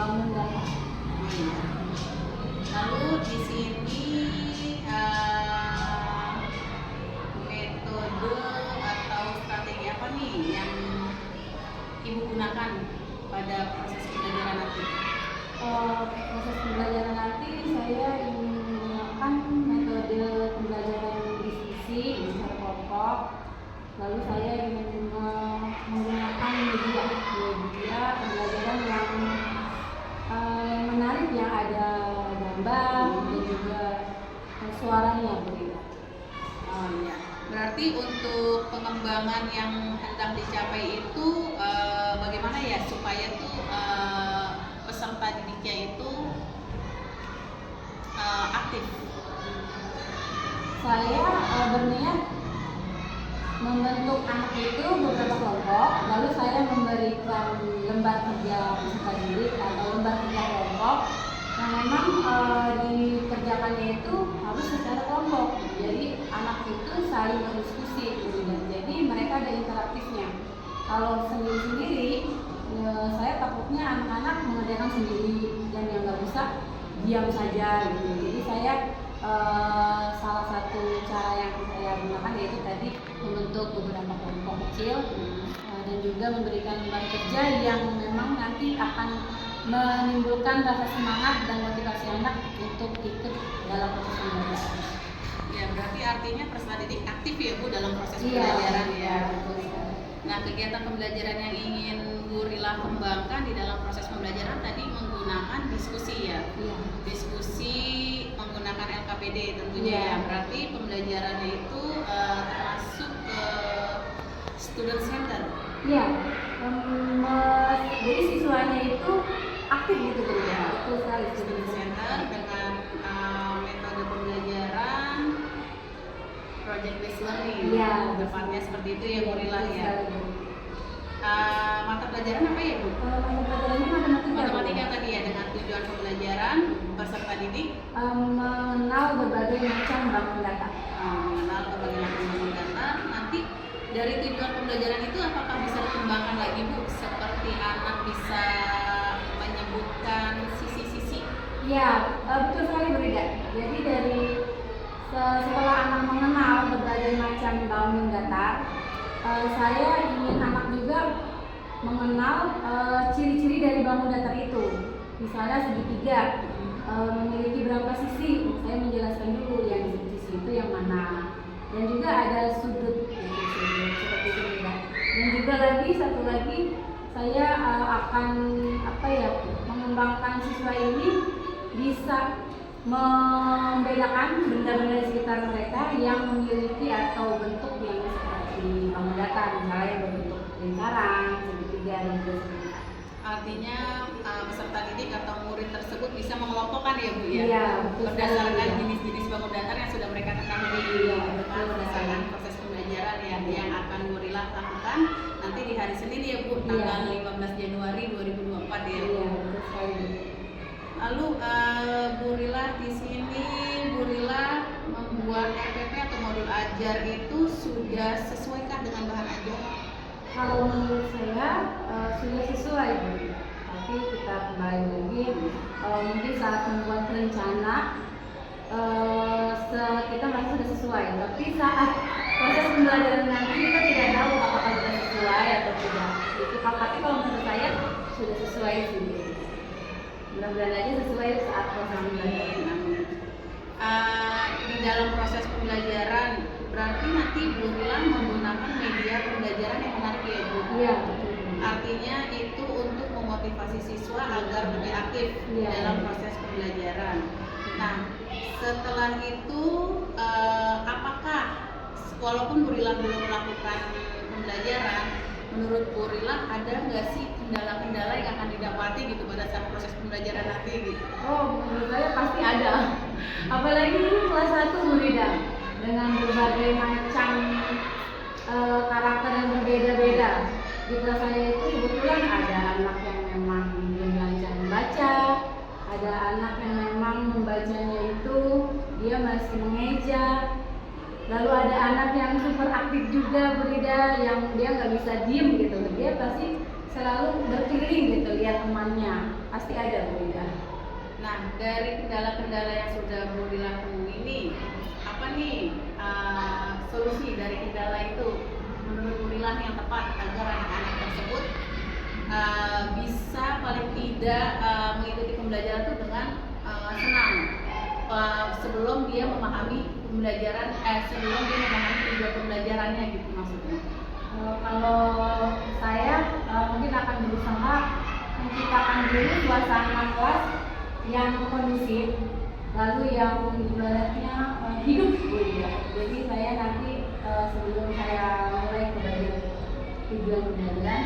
bangun data. Lalu di sini metode atau strategi apa nih yang Ibu gunakan pada proses pembelajaran nanti? Proses pembelajaran nanti saya ingin menggunakan metode pembelajaran diskusi secara kelompok. Lalu saya ingin menggunakan media pembelajaran yang menarik, yang ada gambar dan juga suaranya begitu. Oh iya. Berarti untuk pengembangan yang hendak dicapai itu bagaimana ya supaya tuh peserta didiknya itu aktif? Saya berniat membentuk anak itu beberapa kelompok, lalu saya memberikan lembar kerja peserta didik atau lembar kerja kelompok yang memang dikerjakannya itu harus secara kelompok. Jadi anak itu saling berdiskusi gitu, dan jadi mereka ada interaktifnya. Kalau sendiri-sendiri, saya takutnya anak-anak mengerjakan sendiri dan yang nggak bisa diam saja gitu. Jadi saya salah satu cara yang saya gunakan yaitu tadi membentuk beberapa kelompok kecil dan juga memberikan lembar kerja yang memang nanti akan menimbulkan rasa semangat dan motivasi anak untuk ikut dalam proses pembelajaran. Ya, berarti artinya peserta didik aktif ya Bu dalam proses pembelajaran ya. Nah, kegiatan pembelajaran yang ingin Bu Rila kembangkan di dalam proses pembelajaran tadi menggunakan diskusi ya. Diskusi menggunakan LKPD tentunya ya. Berarti pembelajarannya itu termasuk ke student center. Iya. Jadi siswanya itu aktif gitu ya. Betul sekali. Student center dengan metode pembelajaran project based learning. Iya. Tepatnya seperti itu ya Bu Rila ya. Mata pelajaran apa ya Bu? Mata pelajarannya matematika tadi ya, dengan tujuan pembelajaran peserta didik mengenal berbagai macam bangun data. Mengenal berbagai macam bangun data. Nanti dari tujuan pembelajaran itu apakah bisa dikembangkan lagi Bu? Seperti anak bisa menyebutkan sisi-sisi. Ya, betul sekali Bu Rida. Jadi dari setelah anak mengenal berbagai macam bangun datar, saya ingin anak juga mengenal ciri-ciri dari bangun datar itu. Misalnya segitiga memiliki berapa sisi, saya menjelaskan dulu yang sisi itu yang mana. Dan juga ada sudut seperti itu ya. Dan juga satu lagi saya akan mengembangkan siswa ini bisa membedakan benda-benda di sekitar mereka yang memiliki atau bentuk yang seperti bangun datar, misalnya yang berbentuk lingkaran, segitiga dan sebagainya. Artinya peserta didik atau murid tersebut bisa mengelompokkan ya Bu ya? Iya, berdasarkan jenis-jenis bangun datar yang sudah mereka ketahui. Iya, berdasarkan proses pembelajaran ya, yang akan Bu Rila lakukan nanti di hari Senin ya Bu, tanggal 15 Januari 2024 ya. Iya, betul sekali. Lalu Bu Rila di sini Bu Rila membuat RPP atau modul ajar itu sudah sesuaikah dengan bahan ajar? Kalau menurut saya sudah sesuai, Bu. Tapi kita kembali lagi, mungkin saat membuat rencana kita merasa sudah sesuai. Tapi saat proses pembelajaran nanti kita tidak tahu apakah sudah sesuai atau tidak. Tapi kalau menurut saya sudah sesuai sih. Mudah-mudahan aja sesuai saat proses pembelajaran. Di dalam proses pembelajaran berarti nanti Bu Rila menggunakan media pembelajaran yang menarik ya Bu? Iya. Artinya itu untuk memotivasi siswa agar lebih aktif dalam proses pembelajaran. Nah, setelah itu apakah walaupun Bu Rila belum melakukan pembelajaran, menurut Bu Rila ada nggak sih kendala-kendala yang akan didapati gitu pada saat proses pembelajaran nanti gitu? Oh, menurut saya pasti ada. Apalagi ini kelas 1 Bu Rida, dengan berbagai macam karakter yang berbeda-beda. Di kelas saya itu kebetulan ada anak yang memang belum lancar membaca, ada anak yang memang membacanya itu dia masih mengeja, lalu ada anak yang super aktif juga Bu Rida, yang dia nggak bisa diem gitu, dia pasti selalu berpikir feeling gitu lihat temannya, pasti ada Bu Ida. Nah, dari kendala-kendala yang sudah Bu Lila temui ini, apa nih solusi dari kendala itu menurut Bu Lila yang tepat agar anak-anak tersebut bisa paling tidak mengikuti pembelajaran itu dengan senang sebelum dia memahami pembelajaran, sebelum dia memahami tujuan pembelajarannya gitu maksudnya. Kalau saya mungkin akan berusaha menciptakan diri suasana kelas yang kondusif, lalu yang ibaratnya hidup Bu ya. Jadi saya nanti sebelum saya mulai ke bagian tujuan pembelajaran,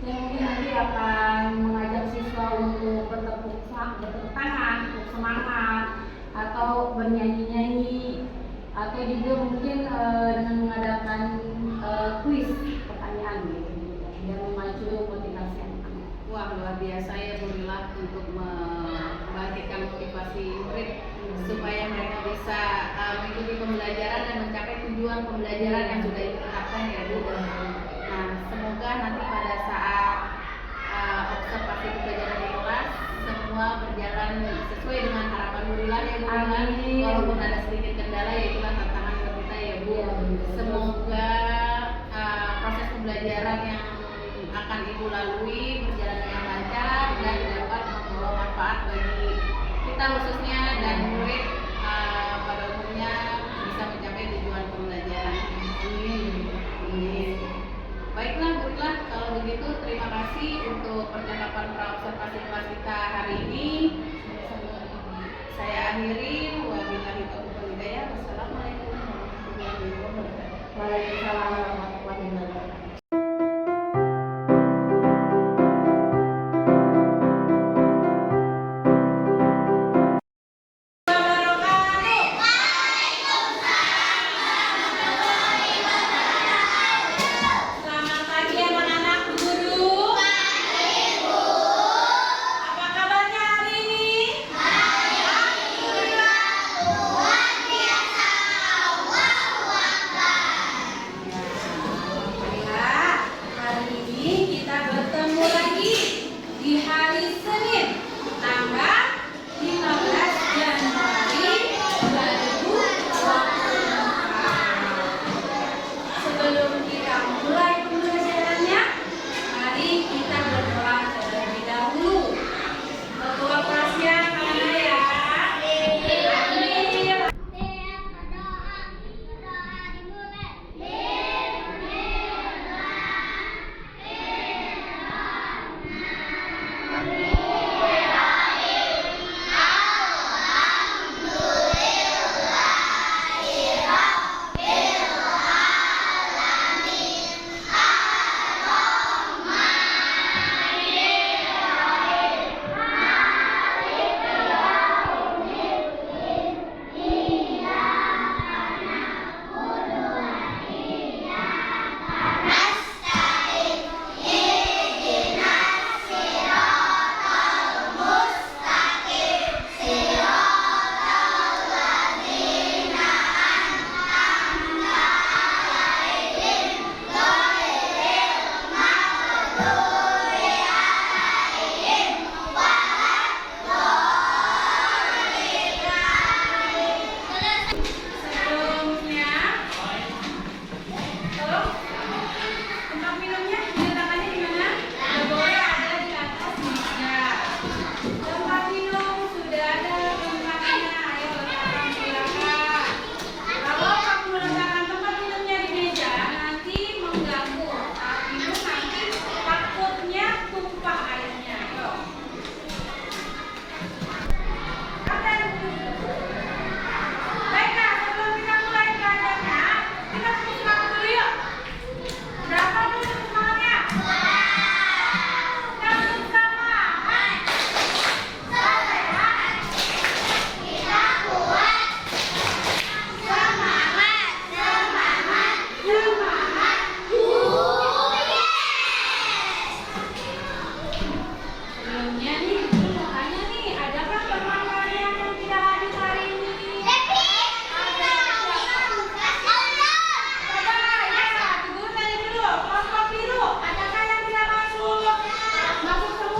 saya mungkin nanti akan mengajak siswa untuk bertepuk tangan, untuk semangat, atau bernyanyi-nyanyi, atau juga mungkin dengan mengadakan kuis pertanyaan gitu, biar memacu motivasi anak-anak. Wah, luar biasa ya Bu Lila untuk membangkitkan motivasi murid supaya mereka bisa mengikuti pembelajaran dan mencapai tujuan pembelajaran yang sudah ditetapkan ya Bu. Nah, semoga nanti pada saat observasi pembelajaran di kelas semua berjalan sesuai dengan harapan Bu Lila ya Bu Lila. Walaupun ada sedikit kendala ya itulah tantangan buat kita ya Bu. Semoga proses pembelajaran yang akan Ibu lalui berjalan dengan lancar dan dapat membawa manfaat bagi kita khususnya dan murid pada umumnya bisa mencapai tujuan pembelajaran. Amin. Baiklah Bu Lila, kalau begitu terima kasih untuk percakapan praobservasi kelas kita hari ini. Saya akhiri. Wabillahi taufiq wal hidayah. Wassalamualaikum warahmatullahi wabarakatuh. Waalaikumsalam warahmatullahi wabarakatuh. Selamat pagi anak-anak guru. Apa kabarnya hari ini? Alhamdulillah, hari ini kita bertemu lagi di hari Senin, tanggal 15 Januari 2024. Sebelum kita mulai pembelajarannya, mari kita berdoa terlebih dahulu. Ketua kelasnya mana ya? Amin. Sebelumnya, tolong tempat minumnya diletakkannya di mana? Nggak boleh ada di atas meja. Tempat minum sudah ada tempatnya. Ayo letakkan silakan. Kalau kamu meletakkan tempat minumnya di meja, nanti mengganggu saat minum, nanti takutnya tumpah airnya. Ayo. Baiklah, sebelum kita mulai belajarnya, kita tepuk semangat dulu yuk. Berapa dulu semangatnya? Kita tepuk sama. Sehat. Kita kuat. Semangat. Semangat. Semangat. Sebelumnya nih, mau tanya nih, adakah teman kalian yang tidak hadir hari ini? Coba ya, dulu tanya dulu, kelompok biru, adakah yang tidak masuk? Masuk semua.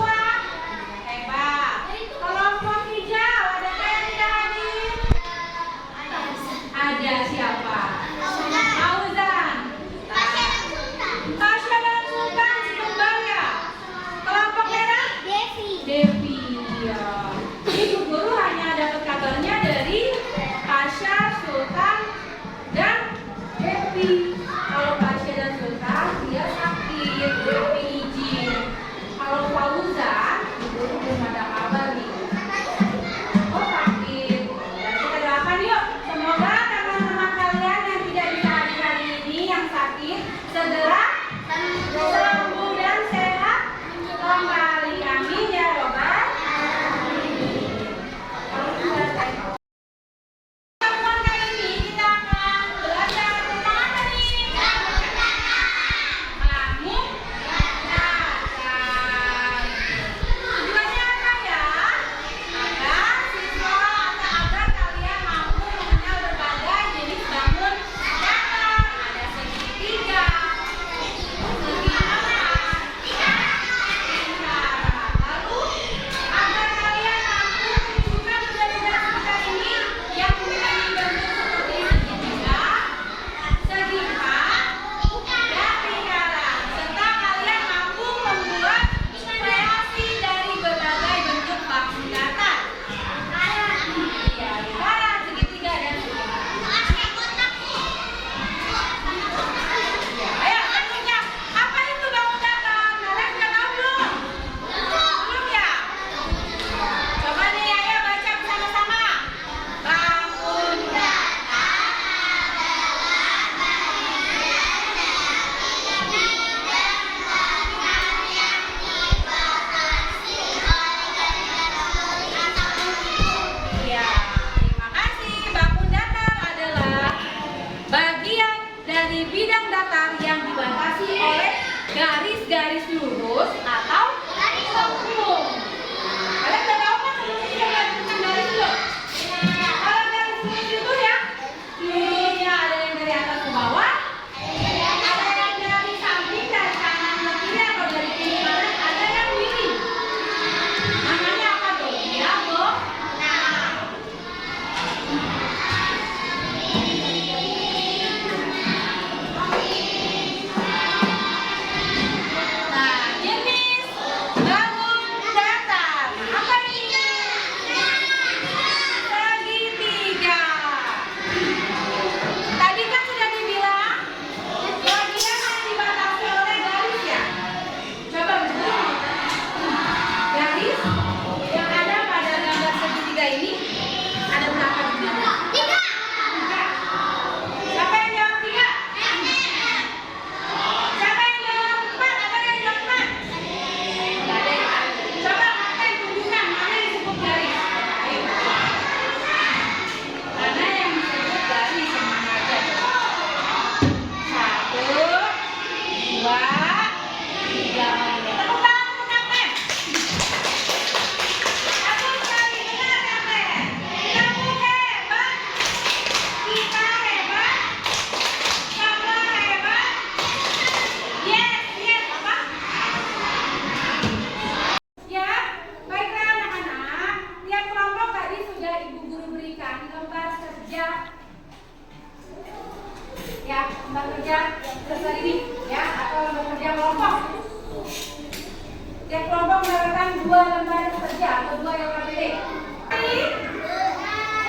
Tiap kelompok mendapatkan 2 lembar kerja atau 2 LKPD.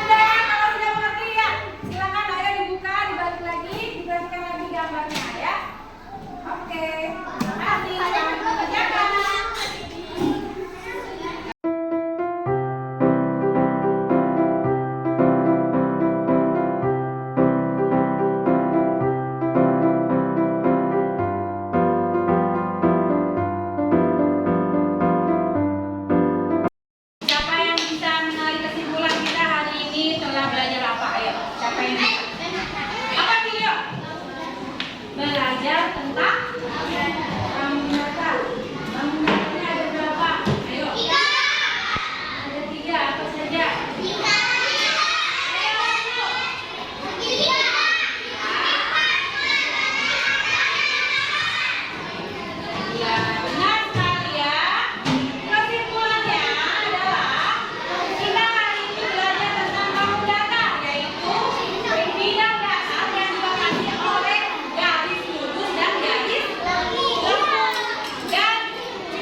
Sudah, kalau sudah mengerti ya, silakan ayo dibuka, dibalik lagi, diperhatikan lagi gambarnya ya. Oke, terima kasih. Selamat mengerjakan. Siapa yang bisa menarik kesimpulan kita hari ini telah belajar apa? Ayo, siapa yang bisa? Apa video? Belajar tentang bangun data. Bangun datanya ada berapa? Ayo. Ada 3, apa saja? Ayo, masuk. Ya, benar sekali ya. Kesimpulannya adalah kita hari ini belajar tentang bangun data, yaitu bidang data yang dibatasi oleh garis lurus dan garis lengkung. Dan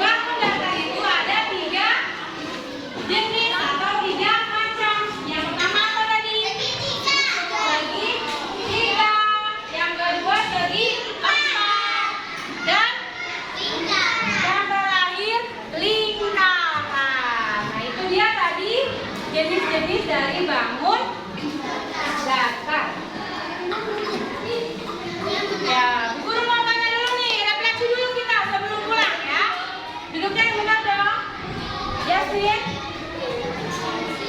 bangun data itu ada 3 jenis atau 3 macam. Yang pertama apa tadi? Segi 3. Yang kedua segi 4. Dan yang terakhir lingkaran. Nah itu dia tadi jenis-jenis dari bangun data. Ya, Bu Guru mau tanya dulu nih, refleksi dulu kita sebelum pulang ya. Duduknya yang benar dong. Yasmin.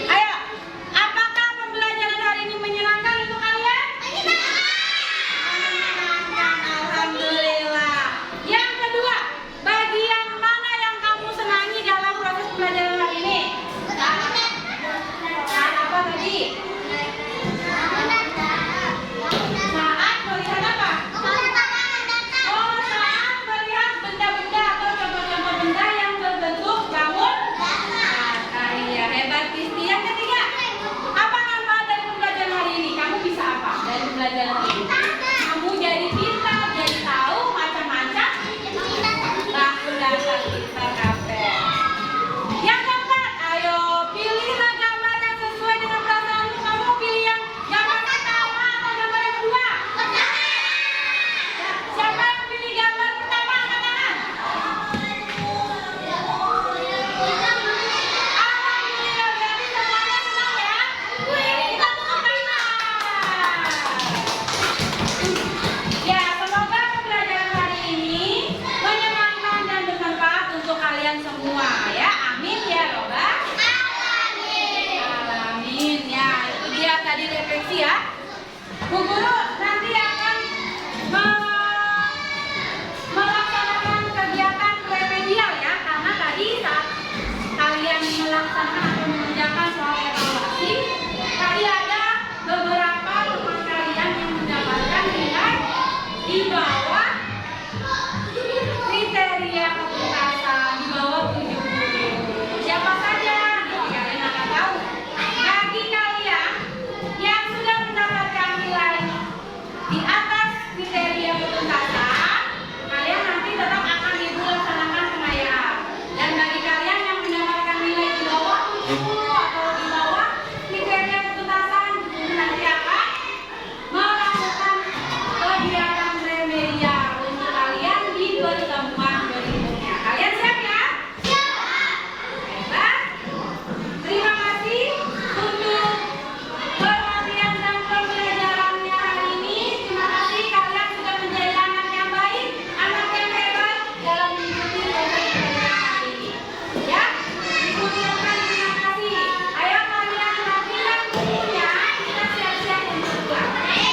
Ayo, apakah pembelajaran hari ini menyenangkan untuk kalian? Menyenangkan, alhamdulillah. Yang kedua, bagian mana yang kamu senangi dalam proses pembelajaran hari ini? Saat apa tadi? Saat melihat apa? Oh, saat melihat benda-benda atau contoh-contoh benda yang berbentuk bangun data. Iya, hebat Kristi. Yang ketiga, apa manfaat dari pembelajaran hari ini? Kamu bisa apa dari pembelajaran hari ini? Kamu jadi pintar, jadi tahu macam-macam bangun data kita KPR. Yang keempat, ayo pilihlah gambar yang sesuai dengan perasaanmu. Kamu mau pilih yang gambar pertama atau gambar yang kedua? Siapa yang pilih gambar pertama? Angkat tangan. Alhamdulillah, berarti semuanya senang ya. Kita tepuk tangan. Ya, semoga pembelajaran hari ini menyenangkan dan bermanfaat untuk kalian semua ya. Amin ya robbal alamin. Ya, itu dia tadi refleksi ya. Bu Guru nanti akan melaksanakan kegiatan remedial ya, karena tadi saat kalian melaksanakan atau mengerjakan soal evaluasi, tadi ada beberapa teman kalian yang mendapatkan nilai di bawah kriteria ketuntasan, di bawah 70. Siapa saja? Nanti kalian akan tahu. Bagi kalian yang sudah mendapatkan nilai di atas kriteria ketuntasan, kalian nanti tetap akan ibu laksanakan pengayaan. Dan bagi kalian yang mendapatkan nilai di bawah 70 atau di bawah kriteria ketuntasan, Ibu nanti akan melakukan kegiatan remedial untuk kalian di pertemuan berikutnya. Kalian siap ya? Hebat. Terima kasih untuk perhatian dan pembelajarannya hari ini. Terima kasih kalian sudah menjadi anak yang baik, anak yang hebat dalam mengikuti proses pembelajaran hari ini. Ya, diucapkan terima kasih. Ayo kalian rapikan bukunya, kita siap-siap untuk pulang. Ya,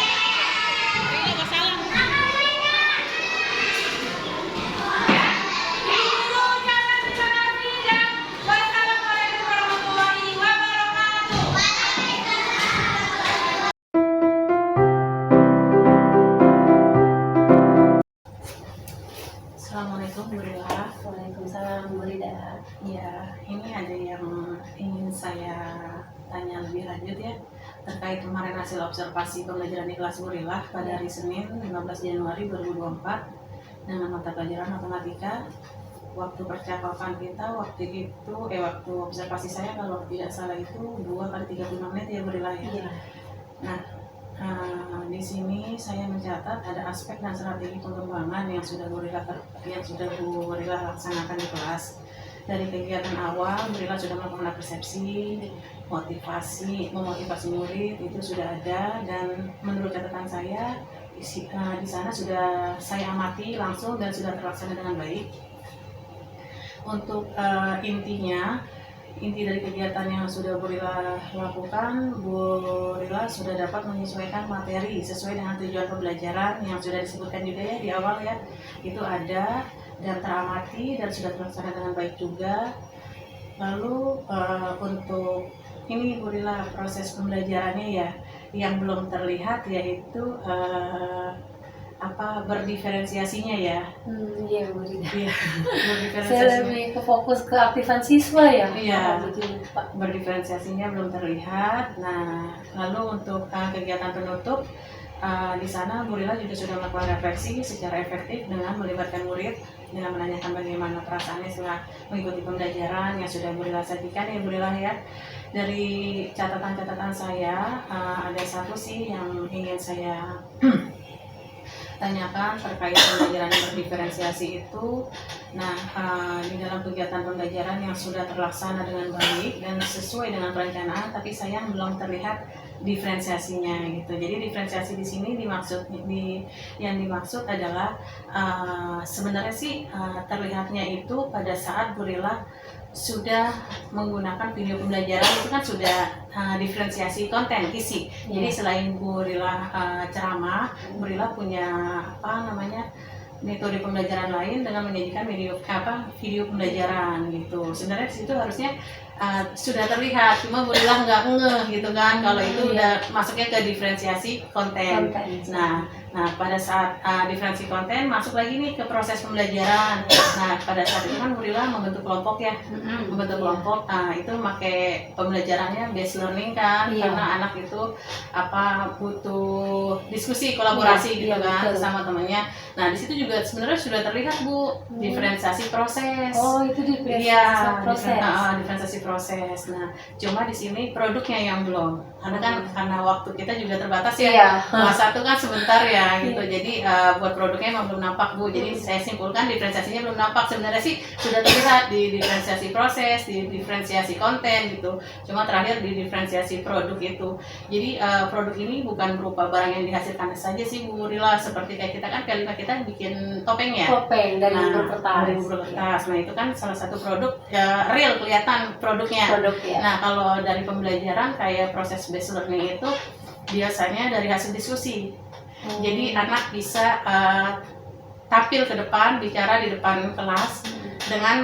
Ibu Guru ucapkan terima kasih dan wassalamualaikum warahmatullahi wabarakatuh. Assalamualaikum Bu Rila. Waalaikumsalam Bu Rida. Ya, ini ada yang ingin saya tanya lebih lanjut ya, terkait kemarin hasil observasi pembelajaran di kelas Bu Rila pada hari Senin 15 Januari 2024 dengan mata pelajaran matematika. waktu percakapan kita waktu itu waktu observasi saya kalau tidak salah itu 2 kali 35 menit ya berilah ya. Iya. Nah, di sini saya mencatat ada aspek dan strategi pengembangan yang sudah Gorilla laksanakan di kelas. Dari kegiatan awal, Gorilla sudah melakukan persepsi, memotivasi murid itu sudah ada, dan menurut catatan saya di sana sudah saya amati langsung dan sudah terlaksana dengan baik. Untuk inti dari kegiatan yang sudah Gorilla lakukan, Gorilla sudah dapat menyesuaikan materi sesuai dengan tujuan pembelajaran yang sudah disebutkan juga ya di awal ya. Itu ada dan teramati dan sudah terlaksana dengan baik juga. Lalu untuk ini Gorilla proses pembelajarannya ya yang belum terlihat yaitu berdiferensiasinya ya. Iya Bu Rida. Iya, Saya berdiferensiasinya. lebih ke fokus ke aktifan siswa ya. Iya. Jadi lupa. Berdiferensiasinya belum terlihat. Nah, lalu untuk kegiatan penutup di sana Gorilla juga sudah melakukan refleksi secara efektif dengan melibatkan murid dengan menanyakan bagaimana perasaannya setelah mengikuti pembelajaran yang sudah Gorilla sajikan ya Gorilla ya. Dari catatan-catatan saya ada satu sih yang ingin saya tanyakan terkait pembelajaran yang berdiferensiasi itu. Nah, di dalam kegiatan pembelajaran yang sudah terlaksana dengan baik dan sesuai dengan perencanaan, tapi sayang belum terlihat diferensiasinya gitu. Jadi diferensiasi di sini yang dimaksud adalah sebenarnya sih terlihatnya itu pada saat Gorilla sudah menggunakan video pembelajaran itu kan sudah diferensiasi konten isi. Jadi selain Gorilla ceramah, Gorilla punya metode pembelajaran lain dengan menyajikan video pembelajaran gitu. Sebenarnya di situ harusnya sudah terlihat, cuma Gorilla nggak ngeh gitu kan kalau itu udah masuknya ke diferensiasi konten. Nah pada saat diferensiasi konten masuk lagi nih ke proses pembelajaran. Nah pada saat itu kan Gorilla membentuk kelompok ya, membentuk kelompok. Itu pakai pembelajarannya based learning kan, karena anak itu butuh diskusi, kolaborasi gitu kan sama temannya. Nah di situ juga sebenarnya sudah terlihat Bu diferensiasi proses. Oh itu diferensiasi proses. Diferensiasi proses. Nah cuma di sini produknya yang belum, karena waktu kita juga terbatas ya. Kelas 1 kan sebentar ya gitu. Jadi buat produknya emang belum nampak Bu. Jadi saya simpulkan diferensiasinya belum nampak. Sebenarnya sih sudah terlihat di diferensiasi proses, di diferensiasi konten gitu. Cuma terakhir di diferensiasi produk itu. Jadi produk ini bukan berupa barang yang dihasilkan saja sih Bu Gorilla. Seperti kayak kita kan kali kita bikin topeng ya. Topeng dari bubur kertas. Nah itu kan salah satu produk real kelihatan produknya. Nah kalau dari pembelajaran kayak proses based learning itu biasanya dari hasil diskusi. Jadi anak bisa tampil ke depan, bicara di depan kelas dengan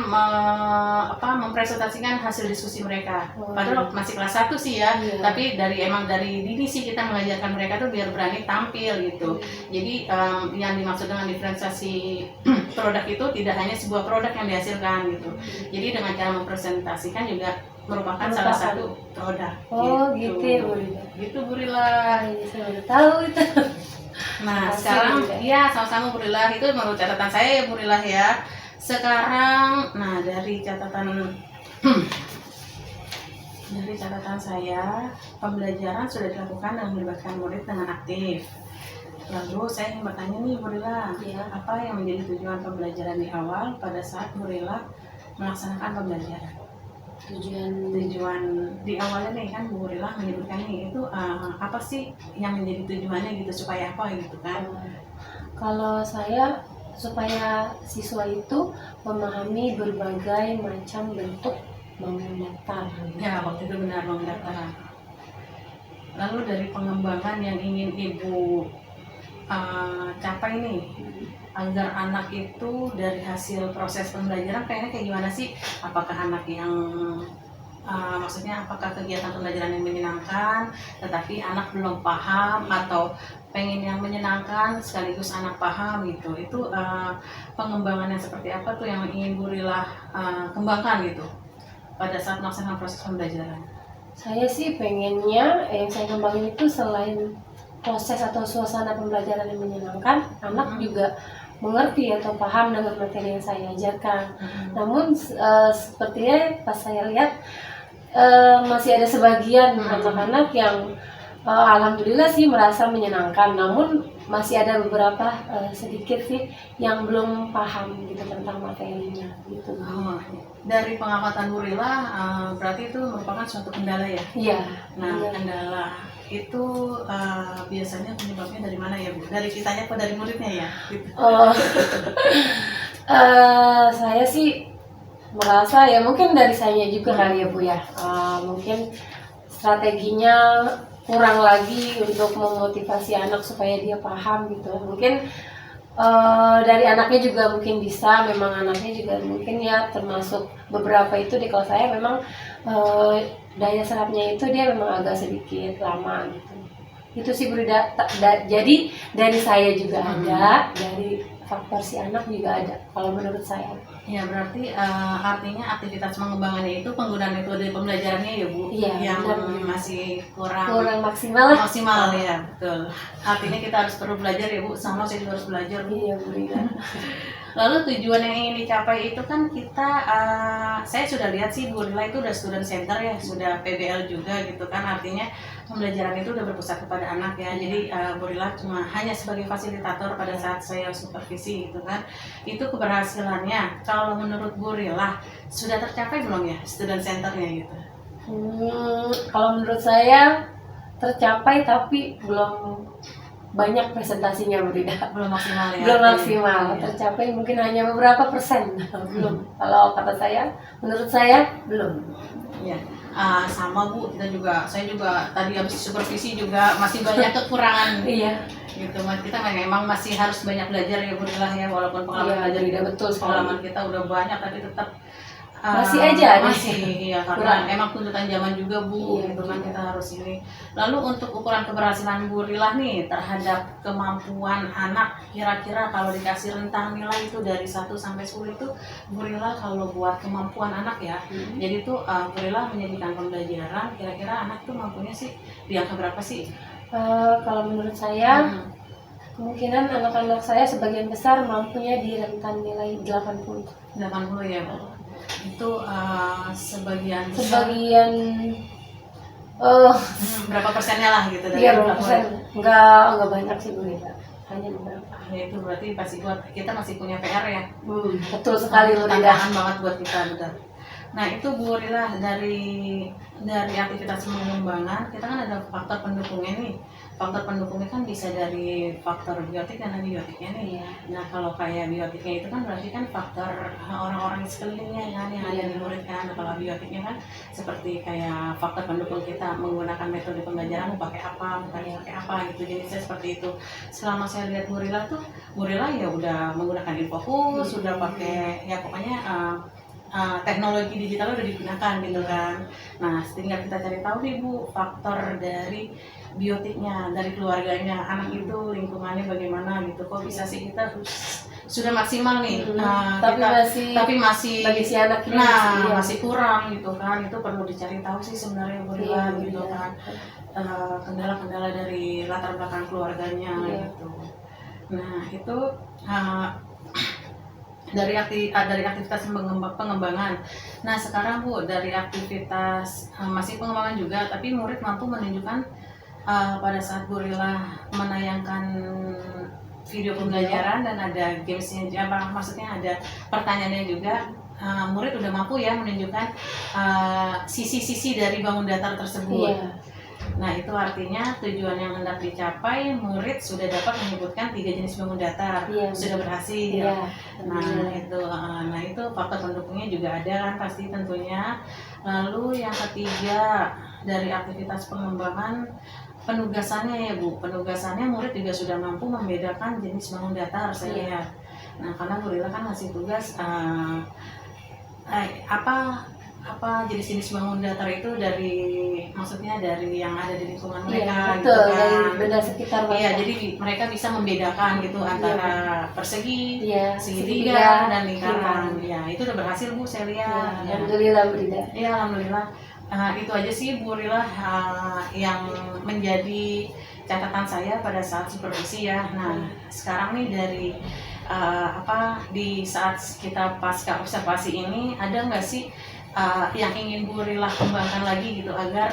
mempresentasikan hasil diskusi mereka. Padahal masih kelas 1 sih ya, tapi dari dini sih kita mengajarkan mereka tuh biar berani tampil gitu. Jadi yang dimaksud dengan diferensiasi produk itu tidak hanya sebuah produk yang dihasilkan gitu. Jadi dengan cara mempresentasikan juga merupakan salah satu produk. Gitu ya Bu Rida. Gitu Gorilla. Saya udah tahu itu. Nah sekarang sama-sama Gorilla itu menurut catatan saya ya Gorilla ya. Sekarang dari catatan saya pembelajaran sudah dilakukan dengan melibatkan murid dengan aktif. Lalu saya ingin bertanya nih Gorilla, apa yang menjadi tujuan pembelajaran di awal pada saat Gorilla melaksanakan pembelajaran? Tujuan di awalnya nih kan Bu Gorilla menyebutkan nih itu apa sih yang menjadi tujuannya gitu, supaya apa gitu kan? Kalau saya supaya siswa itu memahami berbagai macam bentuk bangun datar. Ya waktu itu benar bangun datar. Lalu dari pengembangan yang ingin Ibu capai nih agar anak itu dari hasil proses pembelajaran kayaknya kayak gimana sih? Apakah anak yang maksudnya apakah kegiatan pembelajaran yang menyenangkan tetapi anak belum paham, atau pengen yang menyenangkan sekaligus anak paham gitu? Itu pengembangannya seperti apa tuh yang ingin Gorilla kembangkan gitu pada saat melaksanakan proses pembelajaran? Saya sih pengennya yang saya kembangin itu selain proses atau suasana pembelajaran yang menyenangkan, anak juga mengerti atau paham dengan materi yang saya ajarkan. Namun sepertinya pas saya lihat masih ada sebagian anak-anak yang alhamdulillah sih merasa menyenangkan, namun masih ada beberapa sedikit sih yang belum paham gitu tentang materinya gitu. Dari pengamatan Bu Rila, berarti itu merupakan suatu kendala ya? Iya. Nah, iya. kendala itu biasanya penyebabnya dari mana ya Bu? Dari kitanya atau dari muridnya ya? Gitu. Oh, saya sih merasa ya mungkin dari saya juga kali ya Bu ya. Mungkin strateginya kurang lagi untuk memotivasi anak supaya dia paham gitu. Mungkin dari anaknya juga mungkin bisa, memang anaknya juga mungkin ya termasuk beberapa itu di kalau saya memang daya serapnya itu dia memang agak sedikit lama gitu. Itu sih jadi dari saya juga ada, dari faktor si anak juga ada kalau menurut saya. Ya berarti artinya aktivitas pengembangannya itu penggunaan metode pembelajarannya ya Bu, Iya, yang benar. masih kurang Maksimal lah. maksimal ya, betul. Artinya kita harus perlu belajar ya Bu, sama saya juga harus belajar Bu. Iya Bu Rila. Lalu tujuan yang ingin dicapai itu kan kita, saya sudah lihat sih Bu Rila itu udah student center ya, sudah PBL juga gitu kan, artinya pembelajaran itu udah berpusat kepada anak ya. Jadi Bu Rila cuma hanya sebagai fasilitator pada saat saya supervisi gitu kan. Itu keberhasilannya, kalau menurut Bu Rila sudah tercapai belum ya student centernya gitu? Kalau menurut saya tercapai tapi belum banyak presentasinya Bu Rila. Belum maksimal ya? Belum maksimal, Iya. tercapai mungkin hanya beberapa persen. Belum. Kalau kata saya, menurut saya belum. Ya, sama Bu, saya juga tadi habis supervisi juga masih banyak kekurangan Iya. gitu. Kita memang masih harus banyak belajar ya Bu Rila ya, walaupun pengalaman Iya, belajar iya, kita betul sekali. pengalaman kita udah banyak tapi tetap Masih aja ada. masih ya, karena emang tuntutan zaman juga Bu, Iya, gitu kan iya. kita harus ini. Lalu untuk ukuran keberhasilan Bu Rila nih terhadap kemampuan anak, kira-kira kalau dikasih rentang nilai itu dari 1 sampai 10 itu Bu Rila kalau buat kemampuan anak ya, jadi tuh Bu Rila menjadikan pembelajaran, kira-kira anak tuh mampunya sih di angka berapa sih? Kalau menurut saya, kemungkinan anak-anak saya sebagian besar mampunya di rentan nilai 80. 80 ya Bu. Itu sebagian besar, Sebagian berapa persennya lah gitu dari iya berapa 80? persen? Enggak banyak sih Bu Rila. Hanya beberapa. Ya itu berarti pasti buat kita masih punya PR ya. Betul sekali Bu Rila. Tantangan banget buat kita benar. Nah itu Bu Rila dari aktivitas pengembangan kita kan ada faktor pendukungnya nih. Faktor pendukungnya kan bisa dari faktor biotik dan abiotiknya nih. Iya. Nah kalau kayak biotiknya itu kan berarti kan faktor orang-orang di sekelilingnya kan yang ada di murid kan. Nah, kalau abiotiknya kan seperti kayak faktor pendukung kita menggunakan metode pembelajaran mau pakai apa, bukan pakai apa gitu. Jadi saya seperti itu. Selama saya lihat Bu Rila tuh, Bu Rila ya udah menggunakan Infocus, sudah pakai ya pokoknya teknologi digital udah digunakan gitu kan. Nah tinggal kita cari tahu nih Bu faktor dari biotiknya, dari keluarganya, anak itu lingkungannya bagaimana gitu. Kok bisa sih kita sudah maksimal nih, tapi masih bagi si anak ini masih kurang gitu kan. Itu perlu dicari tahu sih sebenarnya Bu Rila gitu kan. Kendala-kendala dari latar belakang keluarganya gitu. Nah itu dari aktivitas pengembangan. Nah sekarang Bu dari aktivitas masih pengembangan juga, tapi murid mampu menunjukkan pada saat Bu Rila menayangkan video pembelajaran dan ada gamesnya, maksudnya ada pertanyaannya juga. Murid udah mampu ya menunjukkan sisi-sisi dari bangun datar tersebut. Iya. Nah itu artinya tujuan yang hendak dicapai, murid sudah dapat menyebutkan 3 jenis bangun datar, sudah berhasil. Iya. Nah itu faktor pendukungnya juga ada kan pasti tentunya. Lalu yang ketiga dari aktivitas pengembangan penugasannya ya Bu, penugasannya murid juga sudah mampu membedakan jenis bangun datar saya lihat. Nah karena Bu Rila kan ngasih tugas apa jenis-jenis bangun datar itu maksudnya dari yang ada di lingkungan mereka betul, gitu kan. dari benda sekitar mereka. Iya, jadi mereka bisa membedakan gitu antara persegi, segitiga dan lingkaran. Ya, itu udah berhasil Bu saya lihat. Alhamdulillah Bu Rila. Iya, alhamdulillah. Itu aja sih Bu Rila yang menjadi catatan saya pada saat supervisi ya. Nah, sekarang nih dari di saat kita pasca observasi ini ada nggak sih yang ingin Bu Rila kembangkan lagi gitu agar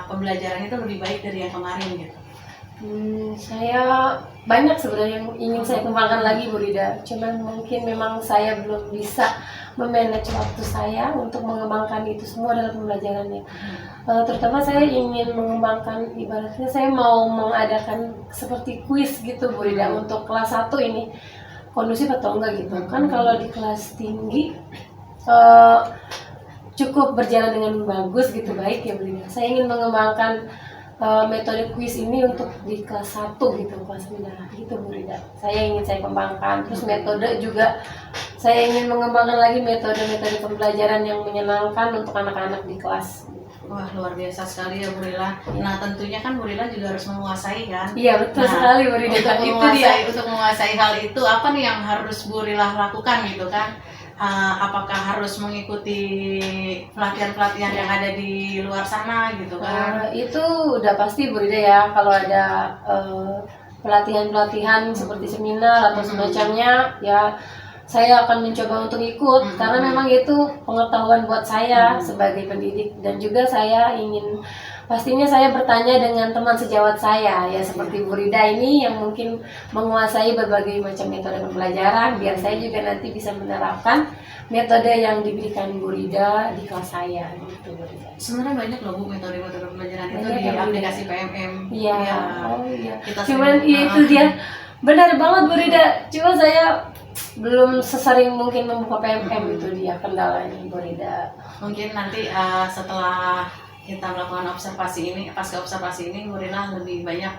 pembelajaran itu lebih baik dari yang kemarin gitu? Saya banyak sebenarnya yang ingin saya kembangkan lagi Bu Rida. Cuman mungkin memang saya belum bisa memanage waktu saya untuk mengembangkan itu semua dalam pembelajarannya. Terutama saya ingin mengembangkan, ibaratnya saya mau mengadakan seperti kuis gitu Bu Rida untuk kelas 1 ini kondusif atau enggak gitu. Kan kalau di kelas tinggi cukup berjalan dengan bagus gitu, baik ya Bu Rida. Saya ingin mengembangkan metode kuis ini untuk di kelas 1 gitu, kelas menengah gitu Bu Rida. Saya kembangkan. Terus metode juga saya ingin mengembangkan lagi metode-metode pembelajaran yang menyenangkan untuk anak-anak di kelas. Wah, luar biasa sekali ya Bu Rila. Nah, tentunya kan Bu Rila juga harus menguasai kan? Iya, betul sekali Bu Rida. Untuk menguasai hal itu apa nih yang harus Bu Rila lakukan gitu kan? Apakah harus mengikuti pelatihan-pelatihan yang ada di luar sana gitu kan? Itu udah pasti Bu Rida ya, kalau ada pelatihan-pelatihan seperti seminar atau semacamnya ya saya akan mencoba untuk ikut karena memang itu pengetahuan buat saya sebagai pendidik, dan juga saya ingin pastinya saya bertanya dengan teman sejawat saya ya seperti Bu Rida ini yang mungkin menguasai berbagai macam metode pembelajaran, biar saya juga nanti bisa menerapkan metode yang diberikan Bu Rida di kelas saya gitu Bu Rida. Sebenarnya banyak loh Bu metode-metode pembelajaran itu Banyak di ya, Bu. aplikasi PMM. Iya. Ya, Oh iya. kita Cuman sering- itu dia benar banget Bu Rida. Cuma saya belum sesering mungkin membuka PMM, itu dia kendalanya Bu Rida. Mungkin nanti setelah kita melakukan observasi ini, pasca observasi ini, Bu Rila lebih banyak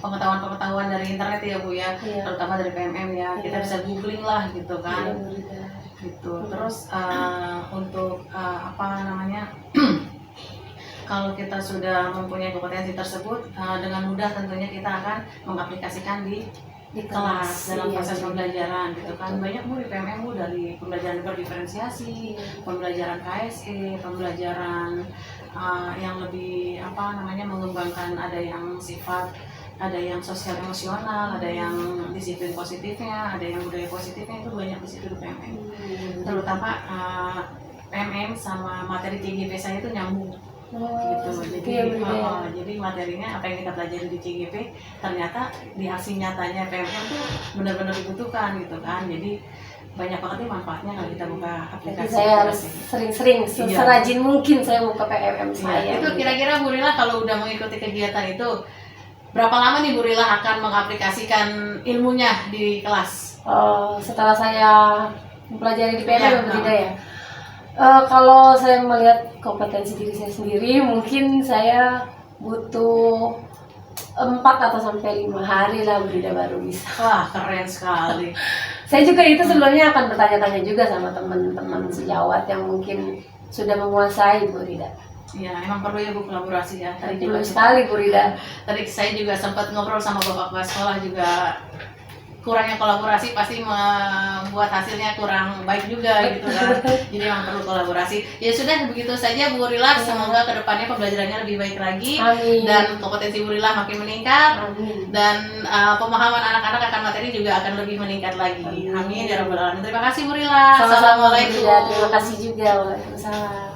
pengetahuan-pengetahuan dari internet ya Bu ya, Iya. terutama dari PMM ya. Kita Iya. bisa googling lah gitu Iya kan. Bu Rida. Gitu. Terus untuk kalau kita sudah mempunyai kompetensi tersebut, dengan mudah tentunya kita akan mengaplikasikan di kelas dalam Iya, proses Bu Rida. pembelajaran gitu kan. Banyak Bu di PMM Bu, dari pembelajaran berdiferensiasi, pembelajaran KSE, pembelajaran yang lebih mengembangkan, ada yang sifat, ada yang sosial emosional, ada yang disiplin positifnya, ada yang budaya positifnya, itu banyak di situ di PMM. Terutama PMM sama materi TGP saya itu nyambung gitu. Jadi Iya, Bu Rida. jadi materinya apa yang kita pelajari di CGP ternyata di aksi nyatanya PMM itu benar-benar dibutuhkan gitu kan. Jadi banyak banget nih manfaatnya kalau kita buka Jadi aplikasi. saya harus sering-sering, Iya. serajin mungkin saya buka PMM saya. Iya, itu kira-kira Bu Rila kalau udah mengikuti kegiatan itu berapa lama nih Bu Rila akan mengaplikasikan ilmunya di kelas? Setelah saya mempelajari di PMM Iya, Bu Rida ya. Kalau saya melihat kompetensi diri saya sendiri, mungkin saya butuh 4 atau sampai 5 hari lah Bu Rida baru bisa. Wah, keren sekali. Saya juga itu sebelumnya akan bertanya-tanya juga sama teman-teman sejawat yang mungkin sudah menguasai Bu Rida. Ya, emang perlu ya Bu kolaborasi ya. Tadi juga Perlu sekali Bu Rida. Tadi saya juga sempat ngobrol sama bapak kepala sekolah juga, kurangnya kolaborasi pasti membuat hasilnya kurang baik juga gitu kan. Jadi memang perlu kolaborasi. Ya sudah, begitu saja Bu Rila. Semoga kedepannya pembelajarannya lebih baik lagi. Amin. Dan kompetensi Bu Rila makin meningkat. Amin. Dan pemahaman anak-anak akan materi juga akan lebih meningkat lagi. Amin ya rabbal alamin. Terima kasih Bu Rila. Sama-sama Bu Assalamualaikum. Rida. Terima kasih juga. Waalaikumsalam.